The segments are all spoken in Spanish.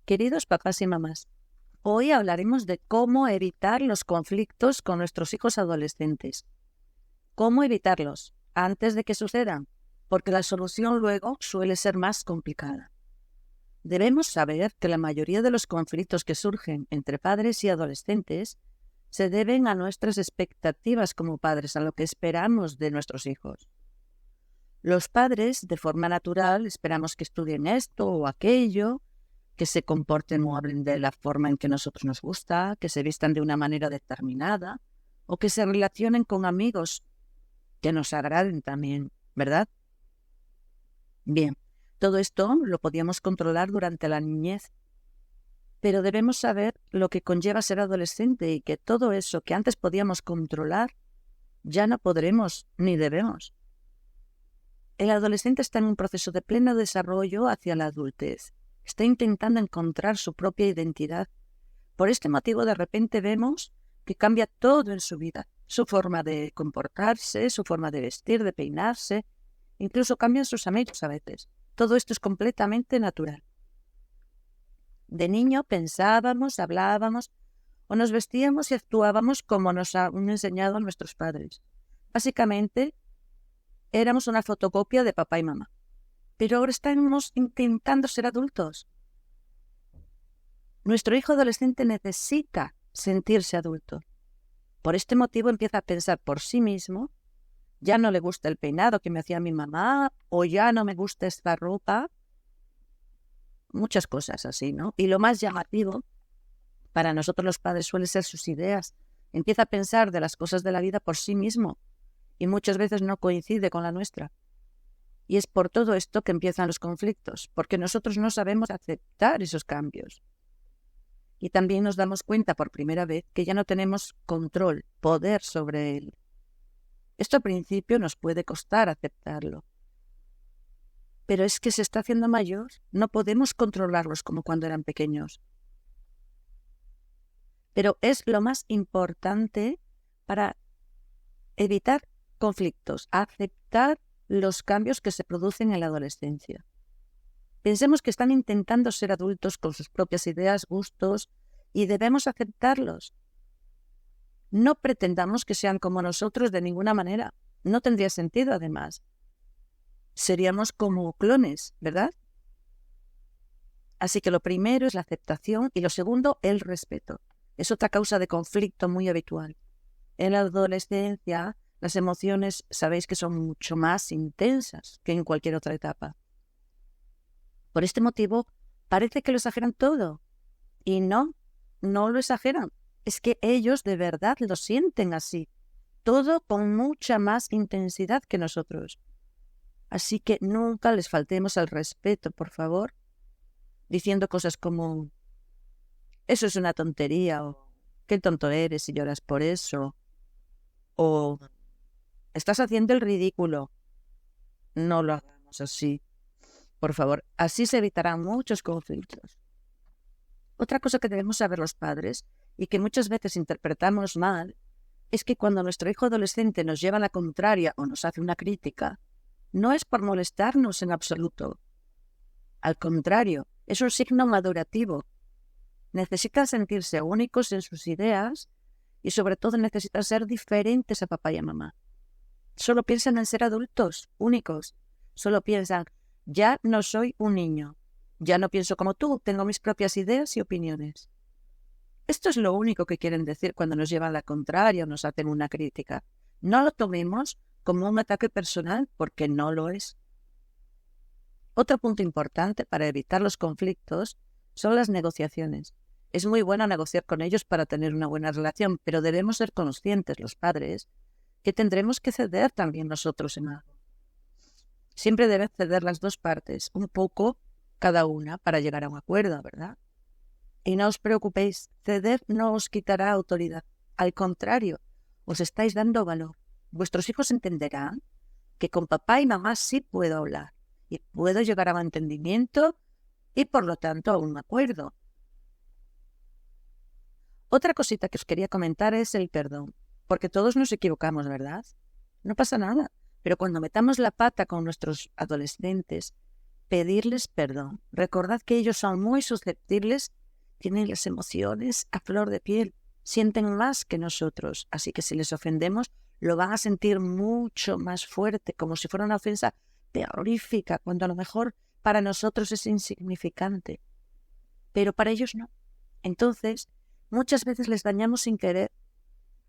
Queridos papás y mamás, hoy hablaremos de cómo evitar los conflictos con nuestros hijos adolescentes. ¿Cómo evitarlos antes de que sucedan? Porque la solución luego suele ser más complicada. Debemos saber que la mayoría de los conflictos que surgen entre padres y adolescentes se deben a nuestras expectativas como padres, a lo que esperamos de nuestros hijos. Los padres, de forma natural, esperamos que estudien esto o aquello, que se comporten o hablen de la forma en que a nosotros nos gusta, que se vistan de una manera determinada o que se relacionen con amigos que nos agraden también, ¿verdad? Bien, todo esto lo podíamos controlar durante la niñez, pero debemos saber lo que conlleva ser adolescente y que todo eso que antes podíamos controlar ya no podremos ni debemos. El adolescente está en un proceso de pleno desarrollo hacia la adultez. Está intentando encontrar su propia identidad. Por este motivo, de repente vemos que cambia todo en su vida. Su forma de comportarse, su forma de vestir, de peinarse. Incluso cambian sus amigos a veces. Todo esto es completamente natural. De niño pensábamos, hablábamos o nos vestíamos y actuábamos como nos han enseñado nuestros padres. Básicamente, éramos una fotocopia de papá y mamá. Pero ahora estamos intentando ser adultos. Nuestro hijo adolescente necesita sentirse adulto. Por este motivo empieza a pensar por sí mismo, ya no le gusta el peinado que me hacía mi mamá, o ya no me gusta esta ropa, muchas cosas así, ¿no? Y lo más llamativo para nosotros los padres suele ser sus ideas. Empieza a pensar de las cosas de la vida por sí mismo y muchas veces no coincide con la nuestra. Y es por todo esto que empiezan los conflictos, porque nosotros no sabemos aceptar esos cambios. Y también nos damos cuenta por primera vez que ya no tenemos control, poder sobre él. Esto al principio nos puede costar aceptarlo. Pero es que se está haciendo mayor, no podemos controlarlos como cuando eran pequeños. Pero es lo más importante para evitar conflictos, aceptar los cambios que se producen en la adolescencia. Pensemos que están intentando ser adultos con sus propias ideas, gustos, y debemos aceptarlos. No pretendamos que sean como nosotros de ninguna manera. No tendría sentido, además. Seríamos como clones, ¿verdad? Así que lo primero es la aceptación y lo segundo, el respeto. Es otra causa de conflicto muy habitual. En la adolescencia, las emociones sabéis que son mucho más intensas que en cualquier otra etapa. Por este motivo, parece que lo exageran todo. Y no lo exageran. Es que ellos de verdad lo sienten así. Todo con mucha más intensidad que nosotros. Así que nunca les faltemos al respeto, por favor, diciendo cosas como eso es una tontería, o qué tonto eres si lloras por eso, o estás haciendo el ridículo. No lo hagamos así, por favor. Así se evitarán muchos conflictos. Otra cosa que debemos saber los padres, y que muchas veces interpretamos mal, es que cuando nuestro hijo adolescente nos lleva a la contraria o nos hace una crítica, no es por molestarnos en absoluto. Al contrario, es un signo madurativo. Necesitan sentirse únicos en sus ideas y sobre todo necesitan ser diferentes a papá y a mamá. Solo piensan en ser adultos, únicos. Solo piensan, ya no soy un niño. Ya no pienso como tú, tengo mis propias ideas y opiniones. Esto es lo único que quieren decir cuando nos llevan a la contraria o nos hacen una crítica. No lo tomemos como un ataque personal porque no lo es. Otro punto importante para evitar los conflictos son las negociaciones. Es muy bueno negociar con ellos para tener una buena relación, pero debemos ser conscientes, los padres, que tendremos que ceder también nosotros en algo. Siempre deben ceder las dos partes, un poco cada una, para llegar a un acuerdo, ¿verdad? Y no os preocupéis, ceder no os quitará autoridad. Al contrario, os estáis dando valor. Vuestros hijos entenderán que con papá y mamá sí puedo hablar y puedo llegar a un entendimiento y por lo tanto a un acuerdo. Otra cosita que os quería comentar es el perdón, porque todos nos equivocamos, ¿verdad? No pasa nada, pero cuando metamos la pata con nuestros adolescentes, pedirles perdón. Recordad que ellos son muy susceptibles, tienen las emociones a flor de piel, sienten más que nosotros, así que si les ofendemos, lo van a sentir mucho más fuerte, como si fuera una ofensa terrorífica, cuando a lo mejor para nosotros es insignificante, pero para ellos no. Entonces, muchas veces les dañamos sin querer,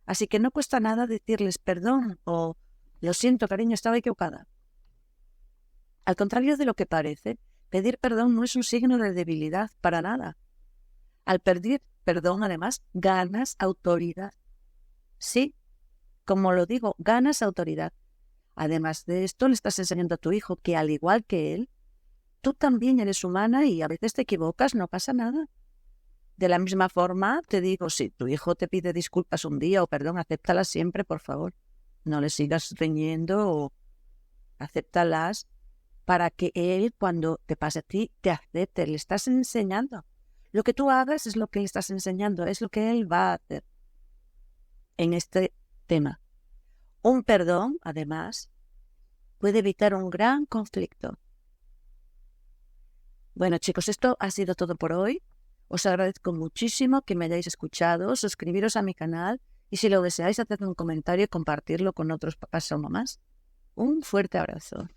así que no cuesta nada decirles perdón o lo siento, cariño, estaba equivocada. Al contrario de lo que parece, pedir perdón no es un signo de debilidad para nada. Al pedir perdón, además, ganas autoridad. Sí, como lo digo, ganas autoridad. Además de esto, le estás enseñando a tu hijo que, al igual que él, tú también eres humana y a veces te equivocas, no pasa nada. De la misma forma, te digo, si tu hijo te pide disculpas un día o perdón, acéptalas siempre, por favor. No le sigas riñendo o acéptalas para que él, cuando te pase a ti, te acepte. Le estás enseñando. Lo que tú hagas es lo que le estás enseñando, es lo que él va a hacer en este tema. Un perdón, además, puede evitar un gran conflicto. Bueno, chicos, esto ha sido todo por hoy. Os agradezco muchísimo que me hayáis escuchado. Suscribiros a mi canal y si lo deseáis, haced un comentario y compartirlo con otros papás o mamás. Un fuerte abrazo.